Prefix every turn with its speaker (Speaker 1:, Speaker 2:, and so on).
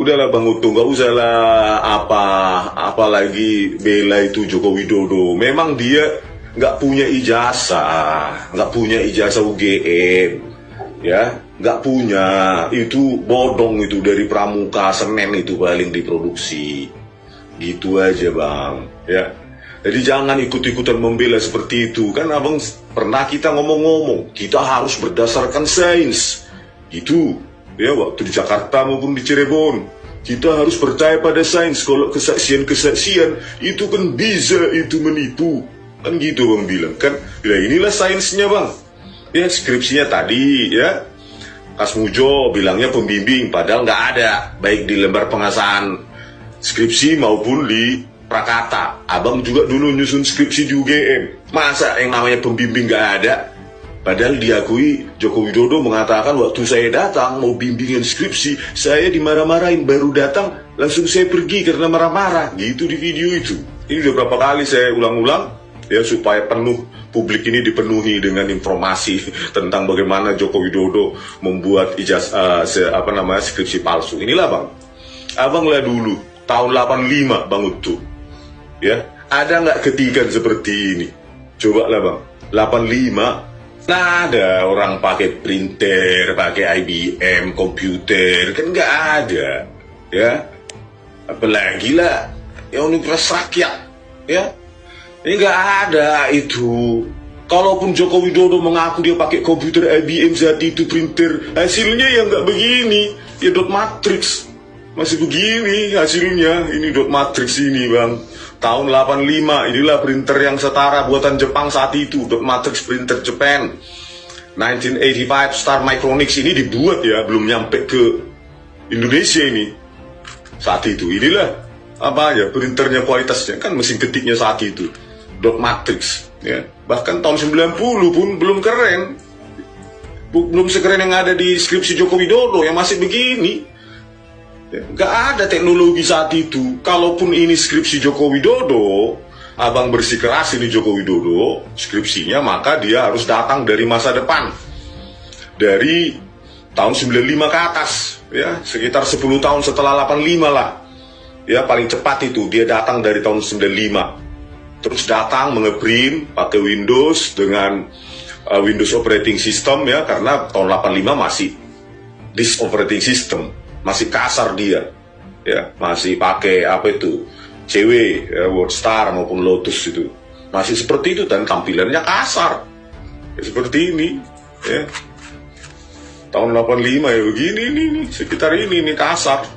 Speaker 1: Udahlah Bang Uto, nggak usah lah apalagi bela itu Joko Widodo. Memang dia nggak punya ijazah UGM, ya, nggak punya. Itu bodong itu dari Pramuka Senen itu paling diproduksi. Gitu aja Bang, ya. Jadi jangan ikut-ikutan membela seperti itu. Kan Abang pernah kita ngomong-ngomong, kita harus berdasarkan sains. Gitu. Ya, waktu di Jakarta maupun di Cirebon, kita harus percaya pada sains. Kalau kesaksian-kesaksian itu kan bisa itu menipu, kan gitu Bang bilang kan. Ya inilah sainsnya Bang. Ya skripsinya tadi ya, Kas Mujo bilangnya pembimbing, padahal nggak ada, baik di lembar pengasahan skripsi maupun di prakata. Abang juga dulu nyusun skripsi di UGM, masa yang namanya pembimbing nggak ada? Padahal diakui Joko Widodo mengatakan waktu saya datang mau bimbingan skripsi, saya dimarah-marahin, baru datang langsung saya pergi karena marah-marah. Gitu di video itu. Ini udah berapa kali saya ulang-ulang ya supaya publik ini dipenuhi dengan informasi tentang bagaimana Joko Widodo membuat skripsi palsu. Inilah Bang. Abang lah dulu tahun 85 Bang Utu. Ya, ada nggak ketikan seperti ini? Coba lah Bang. 85 nah ada orang pakai printer, pakai IBM, komputer, kan nggak ada, ya. Apalagi lah, ya Universitas Rakyat, ya. Ini nggak ada itu. Kalaupun Joko Widodo mengaku dia pakai komputer IBM saat itu printer, hasilnya ya nggak begini, ya dot matrix, masih begini hasilnya. Ini dot matrix ini Bang. Tahun 85, inilah printer yang setara buatan Jepang saat itu, dot matrix printer Japan. 1985 Star Micronics ini dibuat ya, belum nyampe ke Indonesia ini. Saat itu, inilah apa ya printernya, kualitasnya kan mesin ketiknya saat itu, dot matrix ya. Bahkan tahun 90 pun belum keren. Belum sekeren yang ada di skripsi Joko Widodo yang masih begini. Gak ada teknologi saat itu. Kalaupun ini skripsi Joko Widodo, Abang bersikeras ini Joko Widodo skripsinya, maka dia harus datang dari masa depan, dari tahun 95 ke atas, ya sekitar 10 tahun setelah 85 lah, ya paling cepat itu dia datang dari tahun 95, terus datang mengeprint pakai Windows dengan Windows Operating System ya, karena tahun 85 masih disk operating system. Masih kasar dia, ya masih pakai apa itu CW, ya, WordStar maupun Lotus itu masih seperti itu dan tampilannya kasar, ya, seperti ini, ya tahun 85 ya begini nih sekitar ini kasar.